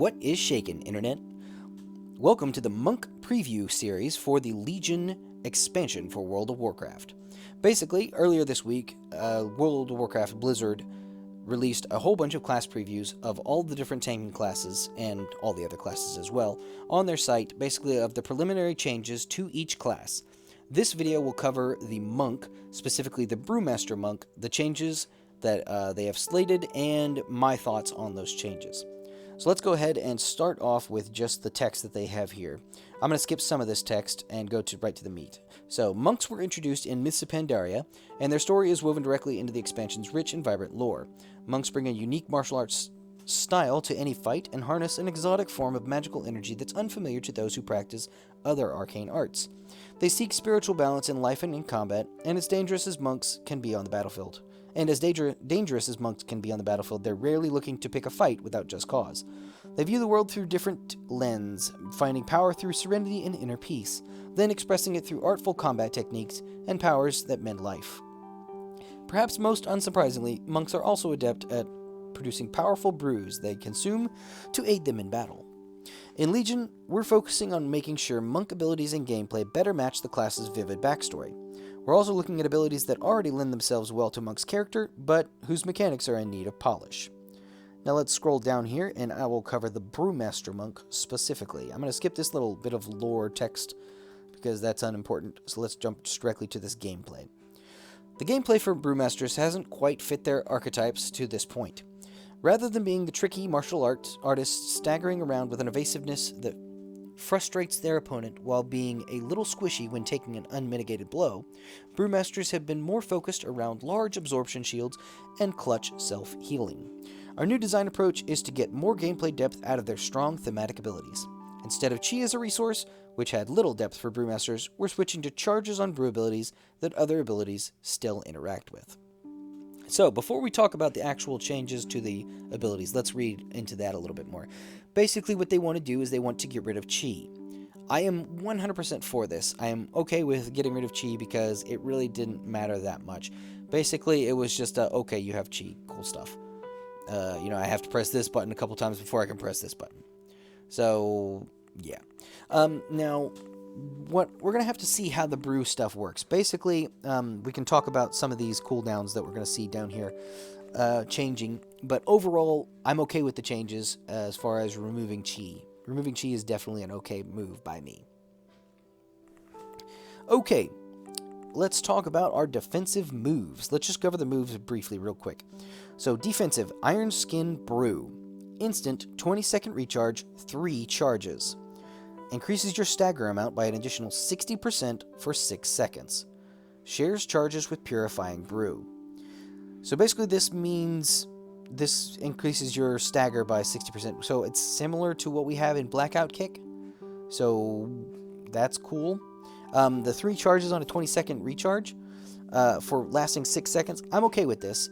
What is shaken, Internet? Welcome to the Monk preview series for the Legion expansion for World of Warcraft. Basically, earlier this week, World of Warcraft Blizzard released a whole bunch of class previews of all the different tanking classes and all the other classes as well on their site, basically of the preliminary changes to each class. This video will cover the Monk, specifically the Brewmaster Monk, the changes that they have slated, and my thoughts on those changes. So let's go ahead and start off with just the text that they have here. I'm going to skip some of this text and go right to the meat. So, monks were introduced in Mists of Pandaria, and their story is woven directly into the expansion's rich and vibrant lore. Monks bring a unique martial arts style to any fight and harness an exotic form of magical energy that's unfamiliar to those who practice other arcane arts. They seek spiritual balance in life and in combat, and as dangerous as monks can be on the battlefield. And as dangerous as monks can be on the battlefield, they're rarely looking to pick a fight without just cause. They view the world through different lens, finding power through serenity and inner peace, then expressing it through artful combat techniques and powers that mend life. Perhaps most unsurprisingly, monks are also adept at producing powerful brews they consume to aid them in battle. In Legion, we're focusing on making sure monk abilities and gameplay better match the class's vivid backstory. We're also looking at abilities that already lend themselves well to Monk's character, but whose mechanics are in need of polish. Now let's scroll down here, and I will cover the Brewmaster Monk specifically. I'm going to skip this little bit of lore text, because that's unimportant, so let's jump directly to this gameplay. The gameplay for Brewmasters hasn't quite fit their archetypes to this point. Rather than being the tricky martial artists staggering around with an evasiveness that frustrates their opponent while being a little squishy when taking an unmitigated blow, Brewmasters have been more focused around large absorption shields and clutch self-healing. Our new design approach is to get more gameplay depth out of their strong thematic abilities. Instead of Chi as a resource, which had little depth for Brewmasters, we're switching to charges on brew abilities that other abilities still interact with. So, before we talk about the actual changes to the abilities, let's read into that a little bit more. Basically, what they want to do is they want to get rid of Chi. I am 100% for this. I am okay with getting rid of Chi because it really didn't matter that much. Basically, it was just, okay, you have Chi. Cool stuff. I have to press this button a couple times before I can press this button. So, yeah. Now, we're going to have to see how the brew stuff works. Basically, we can talk about some of these cooldowns that we're going to see down here changing, but overall, I'm okay with the changes as far as removing Chi. Removing Chi is definitely an okay move by me. Okay, let's talk about our defensive moves. Let's just cover the moves briefly real quick. So, defensive, Iron Skin Brew. Instant, 20-second recharge, 3 charges. Increases your stagger amount by an additional 60% for 6 seconds. Shares charges with Purifying Brew. So basically this means this increases your stagger by 60%. So it's similar to what we have in Blackout Kick. So that's cool. The 3 charges on a 20-second recharge for lasting 6 seconds. I'm okay with this.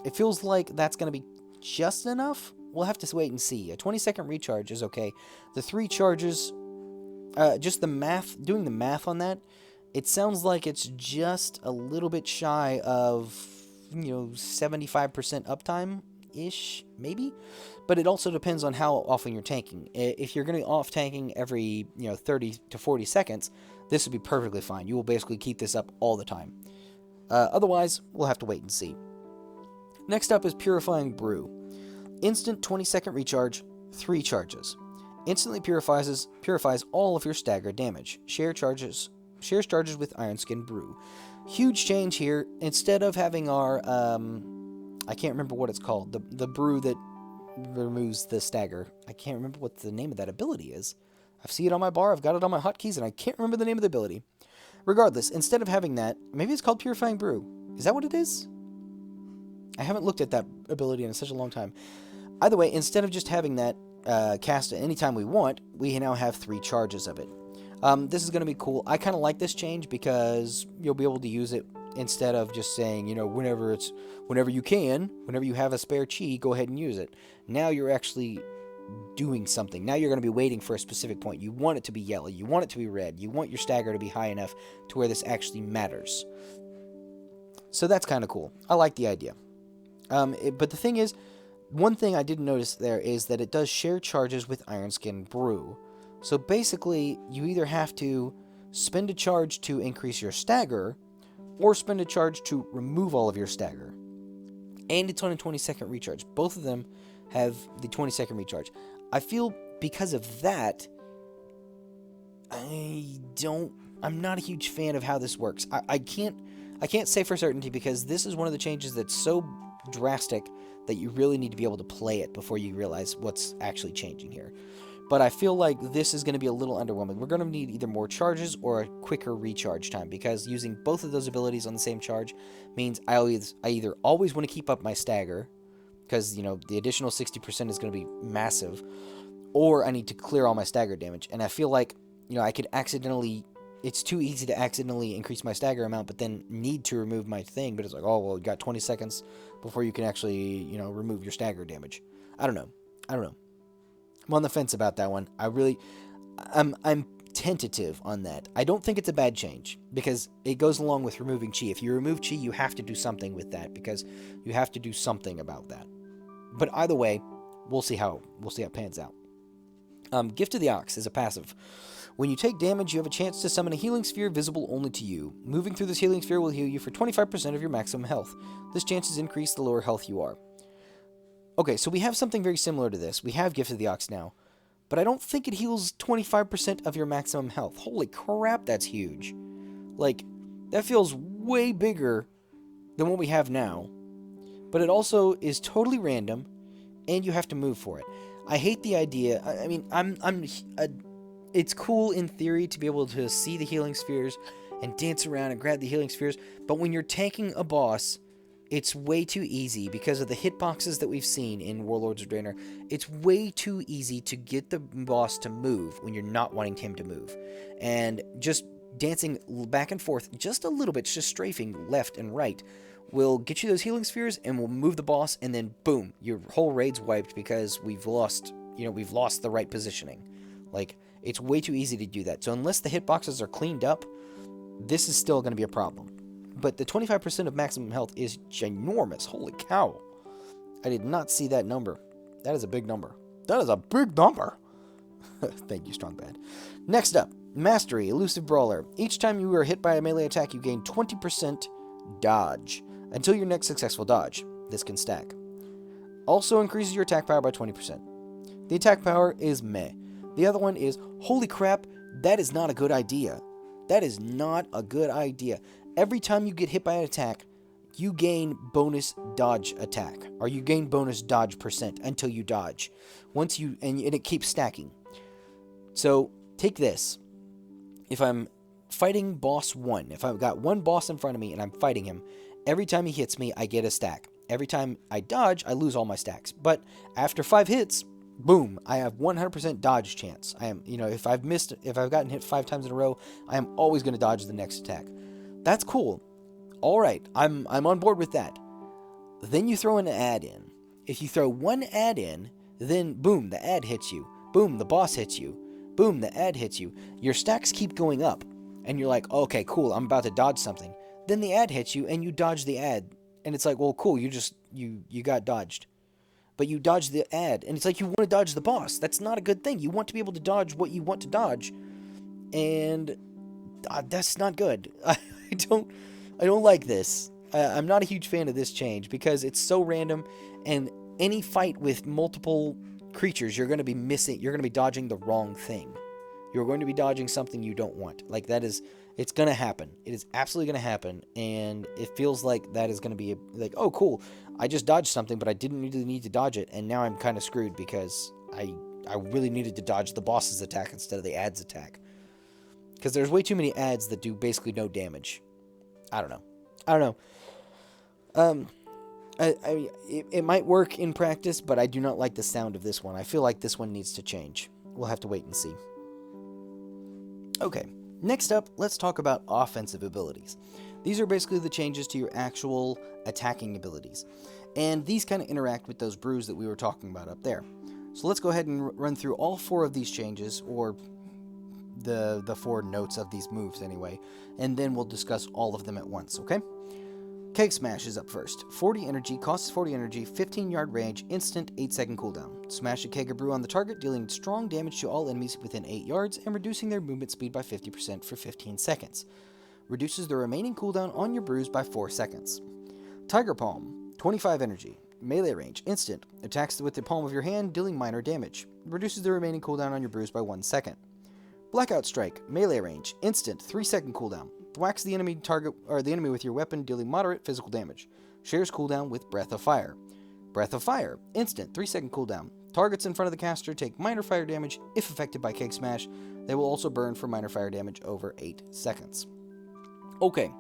It feels like that's going to be just enough. We'll have to wait and see. A 20-second recharge is okay. The 3 charges, just the math, doing the math on that, it sounds like it's just a little bit shy of, 75% uptime-ish, maybe? But it also depends on how often you're tanking. If you're going to be off tanking every, 30 to 40 seconds, this would be perfectly fine. You will basically keep this up all the time. Otherwise, we'll have to wait and see. Next up is Purifying Brew. Instant 20-second recharge, 3 charges. Instantly purifies all of your stagger damage. Shares charges with Iron Skin Brew. Huge change here. Instead of having our, I can't remember what it's called, the brew that removes the stagger. I can't remember what the name of that ability is. I've seen it on my bar, I've got it on my hotkeys, and I can't remember the name of the ability. Regardless, instead of having that, maybe it's called Purifying Brew. Is that what it is? I haven't looked at that ability in such a long time. Either way, instead of just having that cast at any time we want, we now have 3 charges of it. This is going to be cool. I kind of like this change because you'll be able to use it instead of just saying, whenever you can, whenever you have a spare Chi, go ahead and use it. Now you're actually doing something. Now you're going to be waiting for a specific point. You want it to be yellow. You want it to be red. You want your stagger to be high enough to where this actually matters. So that's kind of cool. I like the idea. But the thing is, One thing I didn't notice there is that it does share charges with Ironskin Brew. So basically, you either have to spend a charge to increase your stagger, or spend a charge to remove all of your stagger. And it's on a 20-second recharge. Both of them have the 20-second recharge. I feel because of that, I'm not a huge fan of how this works. I can't say for certainty because this is one of the changes that's so drastic that you really need to be able to play it before you realize what's actually changing here. But I feel like this is going to be a little underwhelming. We're going to need either more charges or a quicker recharge time, because using both of those abilities on the same charge means I either always want to keep up my stagger, because, the additional 60% is going to be massive, or I need to clear all my stagger damage. And I feel like, I could it's too easy to accidentally increase my stagger amount, but then need to remove my thing. But it's like, oh, well, you got 20 seconds before you can actually, remove your stagger damage. I don't know. I'm on the fence about that one. I'm tentative on that. I don't think it's a bad change, because it goes along with removing chi. If you remove chi, you have to do something with that, because you have to do something about that. But either way, we'll see how it pans out. Gift of the Ox is a passive. When you take damage, you have a chance to summon a healing sphere visible only to you. Moving through this healing sphere will heal you for 25% of your maximum health. This chance is increased the lower health you are. Okay, so we have something very similar to this. We have Gift of the Ox now, but I don't think it heals 25% of your maximum health. Holy crap, that's huge. Like, that feels way bigger than what we have now, but it also is totally random, and you have to move for it. I hate the idea. I mean, it's cool in theory to be able to see the healing spheres and dance around and grab the healing spheres, but when you're tanking a boss, it's way too easy because of the hitboxes that we've seen in Warlords of Draenor. It's way too easy to get the boss to move when you're not wanting him to move. And just dancing back and forth just a little bit, just strafing left and right, will get you those healing spheres and will move the boss, and then boom, your whole raid's wiped because we've lost the right positioning. Like, it's way too easy to do that. So unless the hitboxes are cleaned up, this is still going to be a problem. But the 25% of maximum health is ginormous. Holy cow. I did not see that number. That is a big number. That is a big number. Thank you, Strong Bad. Next up, Mastery, Elusive Brawler. Each time you are hit by a melee attack, you gain 20% dodge until your next successful dodge. This can stack. Also increases your attack power by 20%. The attack power is meh. The other one is, holy crap, that is not a good idea. That is not a good idea. Every time you get hit by an attack, you gain bonus dodge attack, or you gain bonus dodge percent until you dodge. And it keeps stacking. So take this. If I'm fighting boss 1, if I've got one boss in front of me and I'm fighting him, every time he hits me, I get a stack. Every time I dodge, I lose all my stacks. But after 5 hits, boom, I have 100% dodge chance. I am, if I've gotten hit 5 times in a row, I am always going to dodge the next attack. That's cool. All right, I'm on board with that. Then you throw an ad in. If you throw one ad in, then boom, the ad hits you. Boom, the boss hits you. Boom, the ad hits you. Your stacks keep going up, and you're like, okay, cool, I'm about to dodge something. Then the ad hits you, and you dodge the ad, and it's like, well, cool, you got dodged. But you dodge the ad, and it's like you want to dodge the boss. That's not a good thing. You want to be able to dodge what you want to dodge, and that's not good. I don't like this. I'm not a huge fan of this change because it's so random, and any fight with multiple creatures, you're going to be dodging the wrong thing. You're going to be dodging something you don't want. Like, it's going to happen. It is absolutely going to happen, and it feels like that is going to be like, oh, cool, I just dodged something, but I didn't really need to dodge it, and now I'm kind of screwed because I really needed to dodge the boss's attack instead of the ad's attack. Because there's way too many ads that do basically no damage. I don't know. It might work in practice, but I do not like the sound of this one. I feel like this one needs to change. We'll have to wait and see. Okay, next up, let's talk about offensive abilities. These are basically the changes to your actual attacking abilities. And these kind of interact with those brews that we were talking about up there. So let's go ahead and run through all 4 of these changes, or the 4 notes of these moves anyway, and then we'll discuss all of them at once, okay? Cake Smash is up first. 40 energy, costs 40 energy, 15-yard range, instant, 8-second cooldown. Smash a keg of brew on the target, dealing strong damage to all enemies within 8 yards and reducing their movement speed by 50% for 15 seconds. Reduces the remaining cooldown on your brews by 4 seconds. Tiger Palm, 25 energy, melee range, instant, attacks with the palm of your hand, dealing minor damage. Reduces the remaining cooldown on your brews by 1 second. Blackout Strike, melee range, instant, 3-second cooldown. Whacks the enemy target or the enemy with your weapon, dealing moderate physical damage. Shares cooldown with Breath of Fire. Breath of Fire, instant, 3-second cooldown. Targets in front of the caster take minor fire damage if affected by Cake Smash. They will also burn for minor fire damage over 8 seconds. Okay,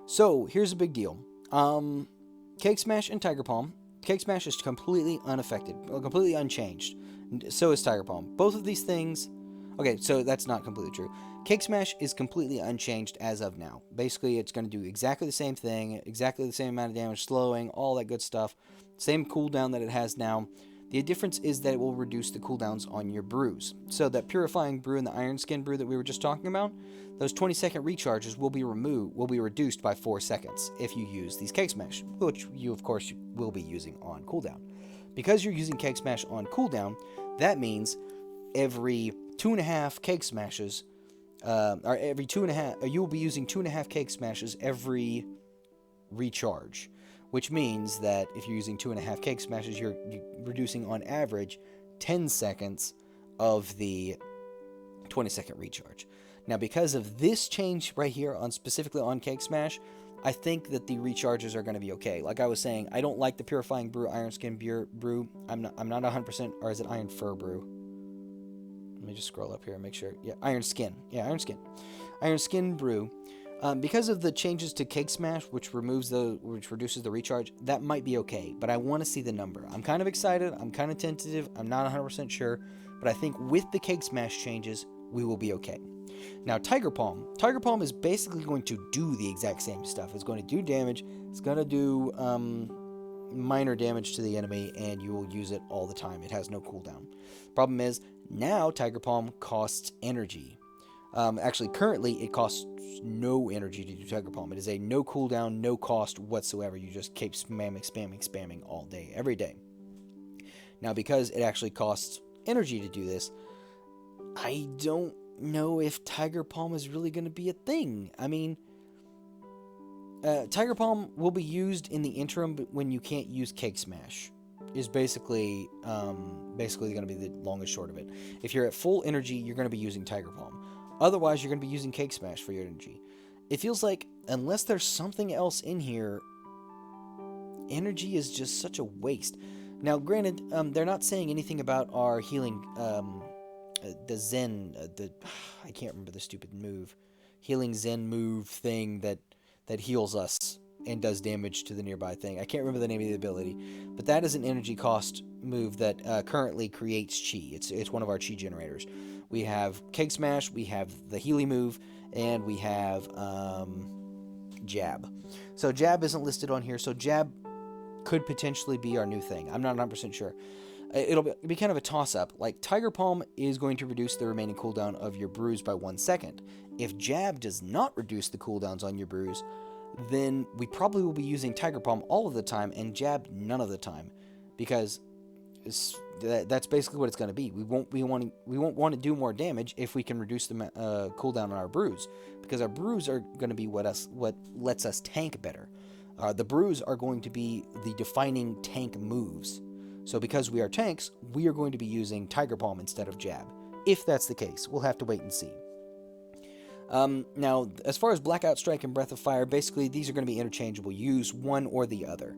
so here's a big deal. Cake Smash and Tiger Palm. Cake Smash is completely unaffected, completely unchanged. So is Tiger Palm. Both of these things... Okay, so that's not completely true. Cake Smash is completely unchanged as of now. Basically, it's going to do exactly the same thing, exactly the same amount of damage, slowing, all that good stuff. Same cooldown that it has now. The difference is that it will reduce the cooldowns on your brews. So that Purifying Brew and the Iron Skin Brew that we were just talking about, those 20-second recharges will be reduced by 4 seconds if you use these Cake Smash, which you, of course, will be using on cooldown. Because you're using Cake Smash on cooldown, that means every 2.5 Cake Smashes, or every 2.5, you will be using 2.5 Cake Smashes every recharge, which means that if you're using 2.5 Cake Smashes, you're reducing on average 10 seconds of the 20-second recharge. Now, because of this change right here, specifically on Cake Smash, I think that the recharges are going to be okay. Like I was saying, I don't like the Purifying Brew, Iron Skin Brew. I'm not 100%, or is it Iron Fur Brew? Let me just scroll up here and make sure. Yeah, Iron Skin. Yeah, Iron Skin. Iron Skin Brew. Because of the changes to Cake Smash, which reduces the recharge, that might be okay. But I want to see the number. I'm kind of excited. I'm kind of tentative. I'm not 100% sure. But I think with the Cake Smash changes, we will be okay. Now, Tiger Palm. Tiger Palm is basically going to do the exact same stuff. It's going to do damage. It's going to do minor damage to the enemy, and you will use it all the time. It has no cooldown. Problem is, now Tiger Palm costs energy. Actually, currently, it costs no energy to do Tiger Palm. It is a no cooldown, no cost whatsoever. You just keep spamming all day, every day. Now, because it actually costs energy to do this, I don't know if Tiger Palm is really going to be a thing. I mean, Tiger Palm will be used in the interim, but when you can't use Cake Smash, is basically going to be the long and short of it. If you're at full energy, you're going to be using Tiger Palm. Otherwise, you're going to be using Cake Smash for your energy. It feels like, unless there's something else in here, energy is just such a waste. Now, granted, they're not saying anything about our healing, the Zen, I can't remember the stupid move, healing Zen move thing that heals us and does damage to the nearby thing. I can't remember the name of the ability, but that is an energy cost move that currently creates chi. It's one of our chi generators. We have Cake Smash, we have the Healy move, and we have Jab. So Jab isn't listed on here, so Jab could potentially be our new thing. I'm not 100% sure. It'll be kind of a toss-up. Like, Tiger Palm is going to reduce the remaining cooldown of your brews by 1 second. If Jab does not reduce the cooldowns on your brews, then we probably will be using Tiger Palm all of the time and Jab none of the time, because that's basically what it's going to be. We won't want to do more damage if we can reduce the cooldown on our brews, because our brews are going to be what lets us tank better. The brews are going to be the defining tank moves. So because we are tanks, we are going to be using Tiger Palm instead of Jab. If that's the case, we'll have to wait and see. Now, as far as Blackout Strike and Breath of Fire, basically these are going to be interchangeable. Use one or the other.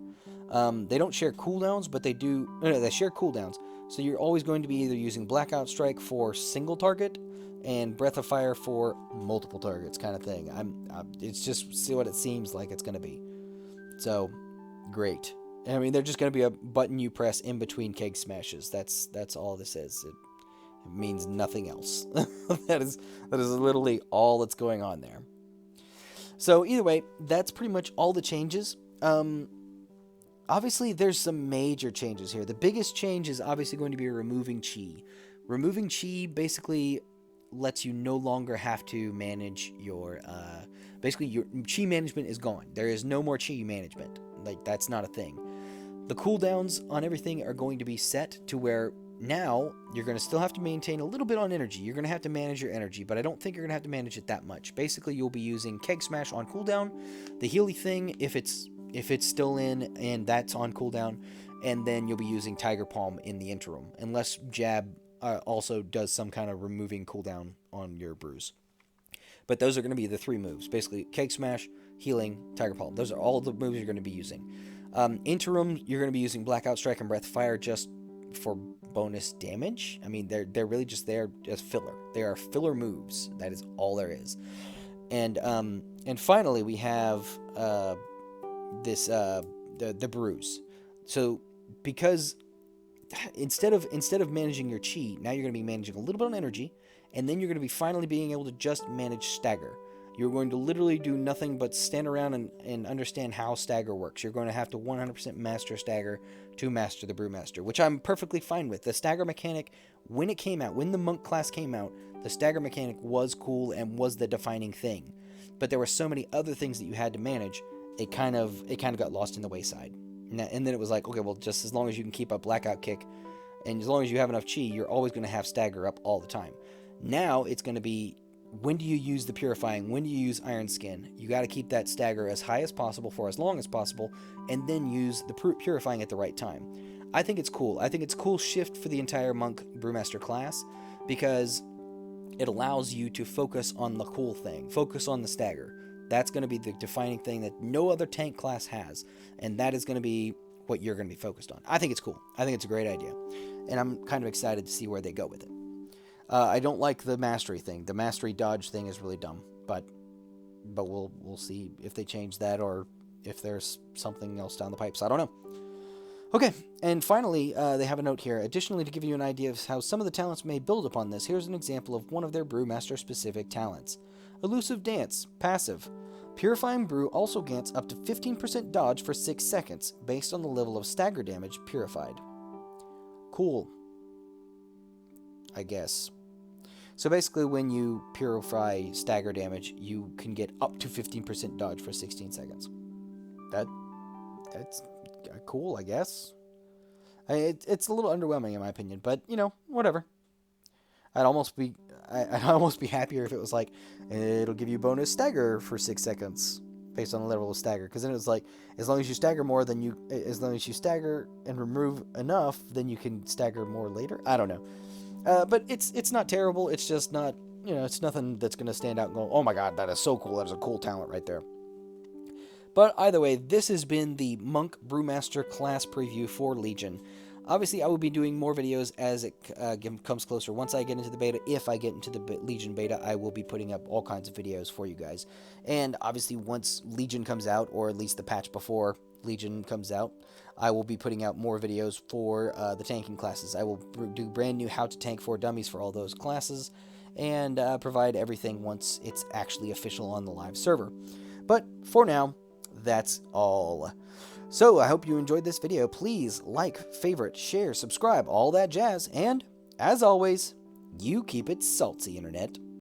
They don't share cooldowns, but they do. No, they share cooldowns. So you're always going to be either using Blackout Strike for single target and Breath of Fire for multiple targets, kind of thing. It's just see what it seems like it's going to be. So, great. I mean, they're just going to be a button you press in between Cake Smashes. That's all this is. It means nothing else. That is literally all that's going on there. So either way, that's pretty much all the changes. Obviously, there's some major changes here. The biggest change is obviously going to be removing chi. Removing chi basically lets you no longer have to manage your basically your chi management is gone. There is no more chi management. Like, that's not a thing. The cooldowns on everything are going to be set to where now you're going to still have to maintain a little bit on energy. You're going to have to manage your energy, but I don't think you're going to have to manage it that much. Basically, you'll be using Keg Smash on cooldown, the Healy thing if it's still in and that's on cooldown, and then you'll be using Tiger Palm in the interim, unless Jab also does some kind of removing cooldown on your brews. But those are going to be the 3 moves. Basically, Keg Smash, Healing, Tiger Palm. Those are all the moves you're going to be using. Interim, you're going to be using Blackout Strike and Breath Fire just for bonus damage. I mean, they're really just there as filler. They are filler moves. That is all there is. And finally, we have this the brews. So because instead of managing your chi, now you're going to be managing a little bit on energy, and then you're going to be finally being able to just manage stagger. You're going to literally do nothing but stand around and understand how stagger works. You're going to have to 100% master stagger to master the Brewmaster, which I'm perfectly fine with. The stagger mechanic, when it came out, when the Monk class came out, the stagger mechanic was cool and was the defining thing. But there were so many other things that you had to manage, it kind of got lost in the wayside. And then it was like, okay, well, just as long as you can keep up Blackout Kick, and as long as you have enough chi, you're always going to have stagger up all the time. Now it's going to be, when do you use the Purifying? When do you use Iron Skin? You got to keep that stagger as high as possible for as long as possible, and then use the Purifying at the right time. I think it's cool. I think it's a cool shift for the entire Monk Brewmaster class, because it allows you to focus on the cool thing. Focus on the stagger. That's going to be the defining thing that no other tank class has, and that is going to be what you're going to be focused on. I think it's cool. I think it's a great idea, and I'm kind of excited to see where they go with it. I don't like the mastery thing. The mastery dodge thing is really dumb, but we'll see if they change that or if there's something else down the pipes. I don't know. Okay, and finally, they have a note here. Additionally, to give you an idea of how some of the talents may build upon this, here's an example of one of their Brewmaster-specific talents. Elusive Dance, passive. Purifying Brew also grants up to 15% dodge for 6 seconds, based on the level of stagger damage purified. Cool. I guess. So basically, when you purify stagger damage, you can get up to 15% dodge for 16 seconds. That's cool, I guess. It's a little underwhelming in my opinion, but whatever. I'd almost be happier if it was like, it'll give you bonus stagger for 6 seconds based on the level of stagger, because then it's like, as long as you stagger more, as long as you stagger and remove enough, then you can stagger more later. I don't know. But it's not terrible. It's just not, it's nothing that's going to stand out and go, oh my god, that is so cool. That is a cool talent right there. But either way, this has been the Monk Brewmaster class preview for Legion. Obviously, I will be doing more videos as it comes closer. Once I get into the beta, if I get into the Legion beta, I will be putting up all kinds of videos for you guys. And obviously, once Legion comes out, or at least the patch before Legion comes out, I will be putting out more videos for the tanking classes. I will do brand new How to Tank for Dummies for all those classes, and provide everything once it's actually official on the live server. But for now, that's all. So I hope you enjoyed this video. Please like, favorite, share, subscribe, all that jazz, and as always, you keep it salty, Internet.